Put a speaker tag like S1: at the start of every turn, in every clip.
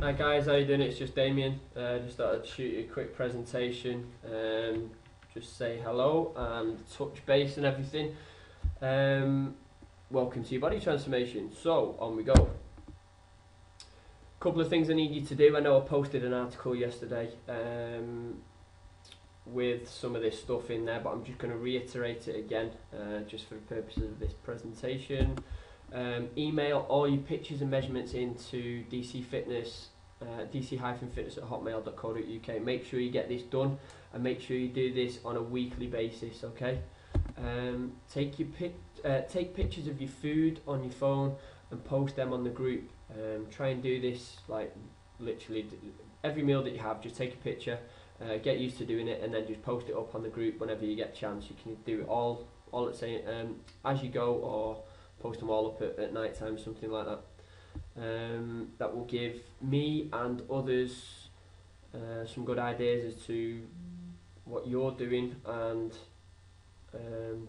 S1: Hi guys, how you doing? It's just Damien. Just thought I'd shoot you a quick presentation, just say hello and touch base and everything. Welcome to your body transformation. So, on we go. Couple of things I need you to do. I know I posted an article yesterday with some of this stuff in there, but I'm just going to reiterate it again, just for the purposes of this presentation. Email all your pictures and measurements into DC Fitness, dc-fitness@hotmail.co.uk. Make sure you get this done, and make sure you do this on a weekly basis. Okay. Take pictures of your food on your phone and post them on the group. Try and do this like literally every meal that you have. Just take a picture, get used to doing it, and then just post it up on the group whenever you get a chance. You can do it all at say as you go, or post them all up at night time, something like that. That will give me and others some good ideas as to what you're doing, and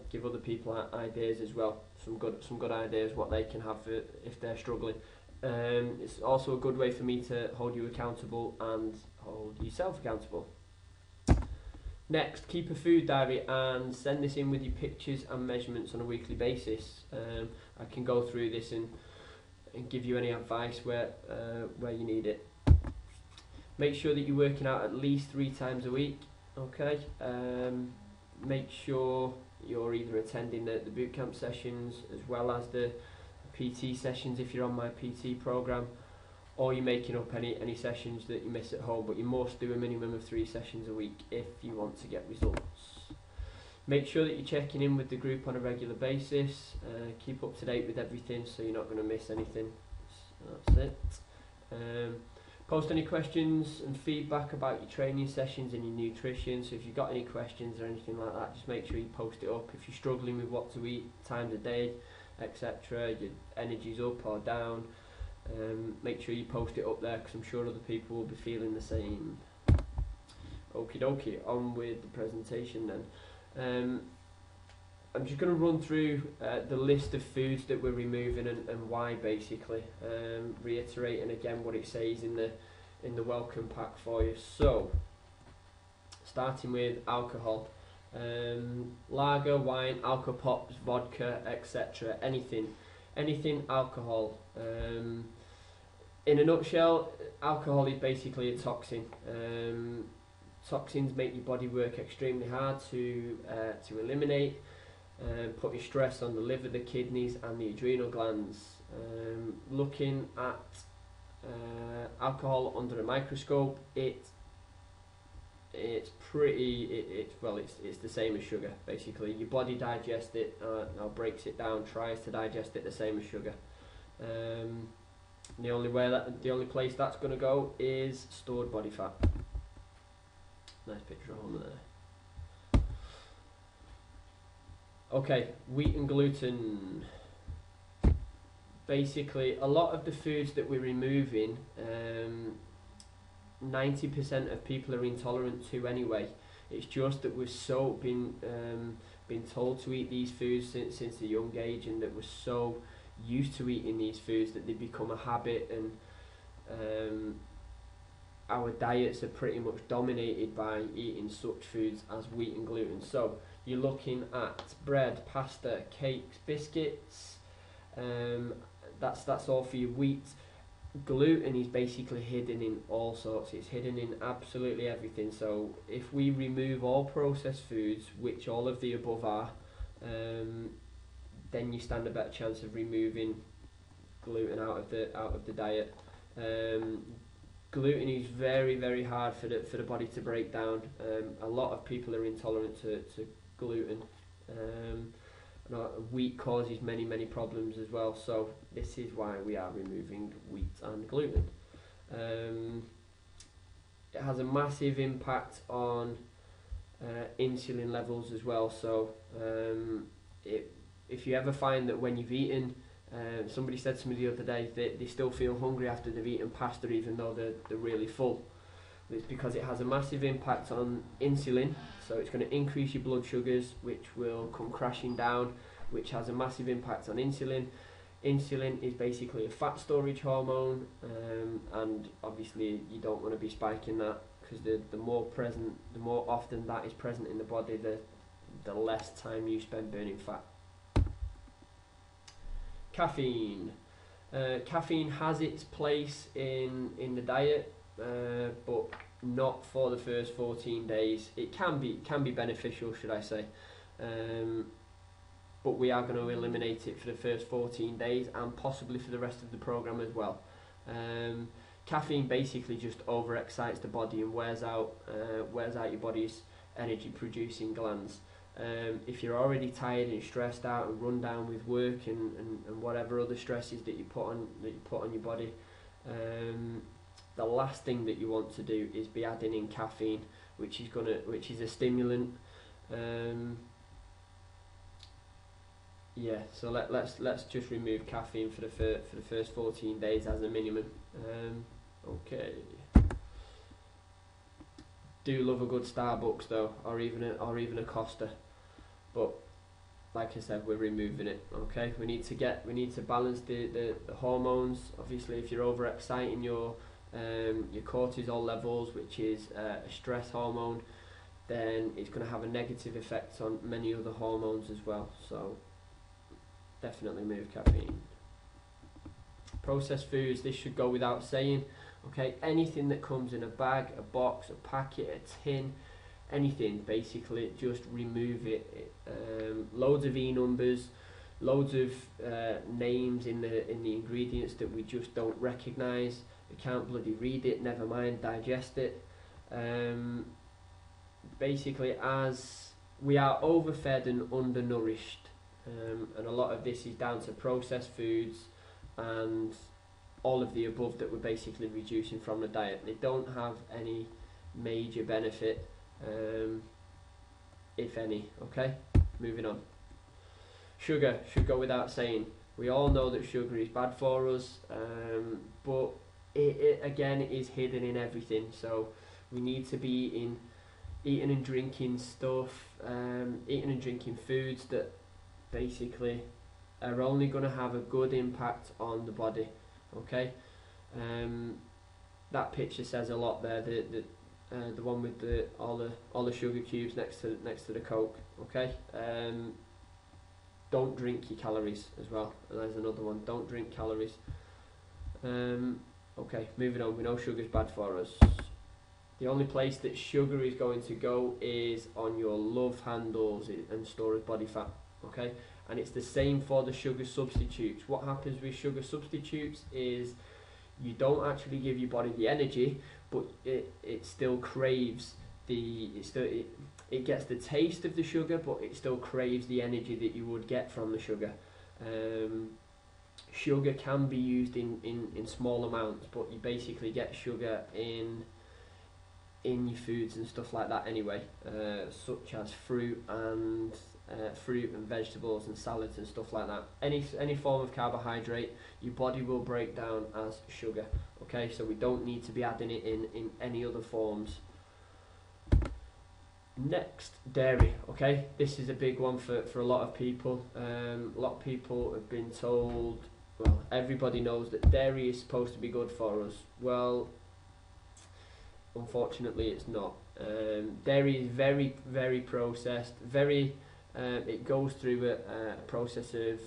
S1: give other people ideas as well. Some good ideas what they can have if they're struggling. It's also a good way for me to hold you accountable and hold yourself accountable. Next, keep a food diary and send this in with your pictures and measurements on a weekly basis. I can go through this and give you any advice where you need it. Make sure that you're working out at least 3 times a week. Okay. Make sure you're either attending the boot camp sessions as well as the PT sessions if you're on my PT program, or you're making up any sessions that you miss at home, but you must do a minimum of 3 sessions a week if you want to get results. Make sure that you're checking in with the group on a regular basis. Keep up to date with everything so you're not going to miss anything. That's it. Post any questions and feedback about your training sessions and your nutrition. So if you've got any questions or anything like that, just make sure you post it up. If you're struggling with what to eat, times a day, etc., your energy's up or down, make sure you post it up there, because I'm sure other people will be feeling the same. Okie dokie, on with the presentation then. I'm just going to run through the list of foods that we're removing and why, basically, reiterating again what it says in the welcome pack for you. So, starting with alcohol, lager, wine, alcohol pops, vodka, etc. Anything alcohol. In a nutshell, alcohol is basically a toxin. Toxins make your body work extremely hard to eliminate, putting stress on the liver, the kidneys and the adrenal glands. Looking at alcohol under a microscope, it's the same as sugar. Basically, your body digests it, or breaks it down, tries to digest it the same as sugar. The only place that's going to go is stored body fat. Nice picture of home there. Okay, wheat and gluten. Basically, a lot of the foods that we're removing, 90% of people are intolerant to anyway. It's just that we've been told to eat these foods since a young age, and that we're so used to eating these foods that they become a habit, and our diets are pretty much dominated by eating such foods as wheat and gluten. So you're looking at bread, pasta, cakes, biscuits. That's all for your wheat. Gluten is basically hidden in all sorts. It's hidden in absolutely everything. So if we remove all processed foods, which all of the above are, then you stand a better chance of removing gluten out of the diet. Gluten is very, very hard for the body to break down. A lot of people are intolerant to gluten. Wheat causes many problems as well, so this is why we are removing wheat and gluten. It has a massive impact on insulin levels as well. So if you ever find that when you've eaten, somebody said to me the other day that they still feel hungry after they've eaten pasta even though they're really full. It's because it has a massive impact on insulin, so it's going to increase your blood sugars, which will come crashing down, which has a massive impact on insulin. Insulin is basically a fat storage hormone, and obviously you don't want to be spiking that, because the more often that is present in the body, the less time you spend burning fat. Caffeine. Caffeine has its place in the diet, but not for the first 14 days. It can be beneficial, should I say, but we are going to eliminate it for the first 14 days and possibly for the rest of the program as well. Caffeine basically just overexcites the body and wears out your body's energy producing glands. If you're already tired and stressed out and run down with work and whatever other stresses that you put on your body, the last thing that you want to do is be adding in caffeine, which is a stimulant. Yeah, so let's just remove caffeine for the first 14 days as a minimum. Okay. Do love a good Starbucks though, or even a Costa, but like I said, we're removing it. Okay, we need to balance the hormones. Obviously, if you're overexciting your cortisol levels, which is a stress hormone, then it's going to have a negative effect on many other hormones as well. So definitely move caffeine. Processed foods, this should go without saying. Okay, anything that comes in a bag, a box, a packet, a tin, anything, basically just remove it. Loads of E numbers, loads of names in the ingredients that we just don't recognise. We can't bloody read it, never mind digest it. Basically, as we are overfed and undernourished, and a lot of this is down to processed foods and all of the above that we're basically reducing from the diet. They don't have any major benefit, if any. Okay, moving on. Sugar should go without saying. We all know that sugar is bad for us, but it again is hidden in everything. So we need to be eating and drinking stuff, eating and drinking foods that basically are only going to have a good impact on the body. Okay, that picture says a lot there. The one with all the sugar cubes next to the Coke. Okay, don't drink your calories as well. There's another one. Don't drink calories. Okay, moving on. We know sugar's bad for us. The only place that sugar is going to go is on your love handles and store as body fat. Okay, and it's the same for the sugar substitutes. What happens with sugar substitutes is you don't actually give your body the energy, but it still craves it gets the taste of the sugar, but it still craves the energy that you would get from the sugar. Sugar can be used in small amounts, but you basically get sugar in your foods and stuff like that anyway, such as fruit and vegetables and salads and stuff like that. Any form of carbohydrate, your body will break down as sugar. Okay, so we don't need to be adding it in any other forms. Next, dairy. Okay, this is a big one for a lot of people. A lot of people have been told, well, everybody knows that dairy is supposed to be good for us. Well, unfortunately it's not. Dairy is very, very processed, it goes through a process of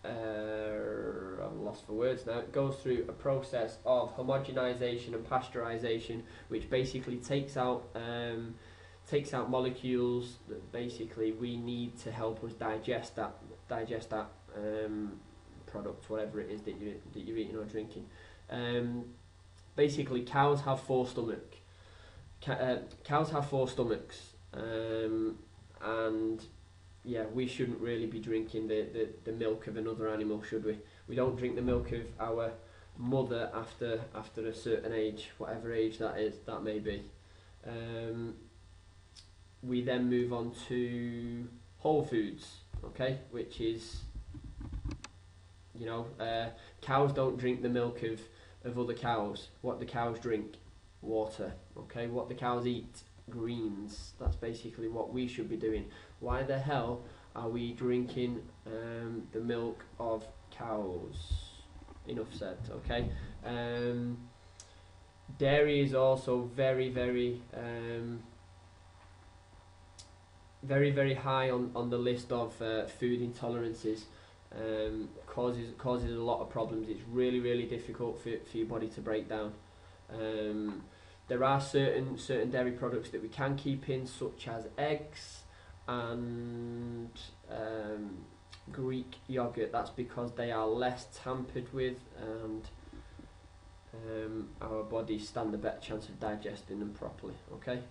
S1: I'm lost for words now. It goes through a process of homogenization and pasteurization, which basically takes out molecules that basically we need to help us digest that product, whatever it is that you're eating or drinking. Basically, cows have four stomachs. And yeah, we shouldn't really be drinking the milk of another animal, should we? We don't drink the milk of our mother after a certain age, whatever age that may be. We then move on to whole foods, okay, which is, cows don't drink the milk of other cows. What the cows drink? Water. Okay, what the cows eat? Greens. That's basically what we should be doing. Why the hell are we drinking the milk of cows? Enough said. Okay. Dairy is also very, very very high on the list of food intolerances. Causes a lot of problems. It's really difficult for your body to break down. There are certain dairy products that we can keep in, such as eggs and Greek yogurt. That's because they are less tampered with, and our bodies stand a better chance of digesting them properly. Okay.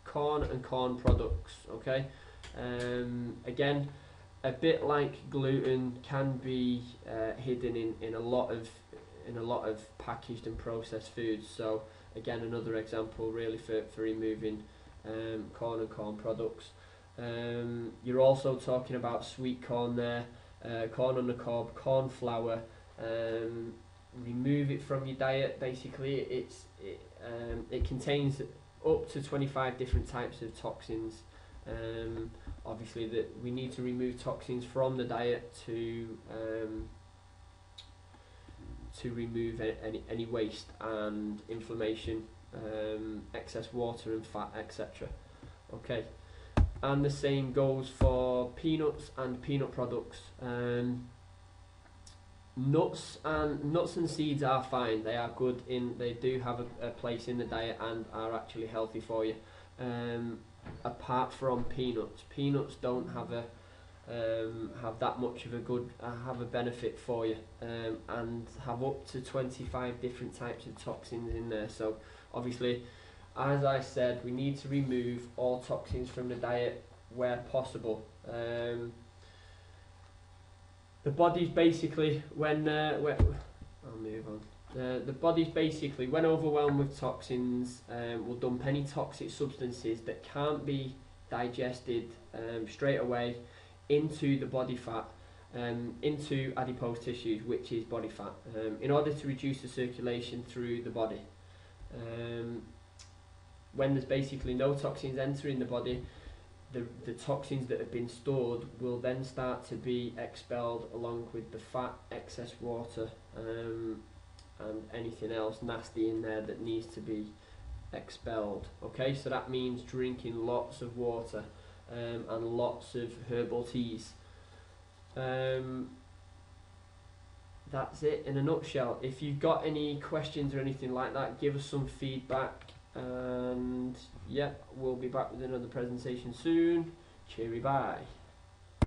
S1: Corn and corn products. Okay. Again, a bit like gluten, can be hidden in a lot of packaged and processed foods. So again, another example really for removing corn and corn products. You're also talking about sweet corn there, corn on the cob, corn flour. Remove it from your diet. Basically, it contains up to 25 different types of toxins. Obviously, that we need to remove toxins from the diet to remove any waste and inflammation, excess water and fat, etc. Okay, and the same goes for peanuts and peanut products. Nuts and seeds are fine. They are good they do have a place in the diet and are actually healthy for you. Apart from peanuts don't have that much of a benefit for you, and have up to 25 different types of toxins in there. So obviously, as I said, we need to remove all toxins from the diet where possible. The body's basically I'll move on. The body's basically, when overwhelmed with toxins, will dump any toxic substances that can't be digested straight away into the body fat, into adipose tissues, which is body fat, in order to reduce the circulation through the body. When there's basically no toxins entering the body, the toxins that have been stored will then start to be expelled along with the fat, excess water, and anything else nasty in there that needs to be expelled. Okay, so that means drinking lots of water and lots of herbal teas. That's it in a nutshell. If you've got any questions or anything like that, give us some feedback, and yeah, we'll be back with another presentation soon. Cheery bye.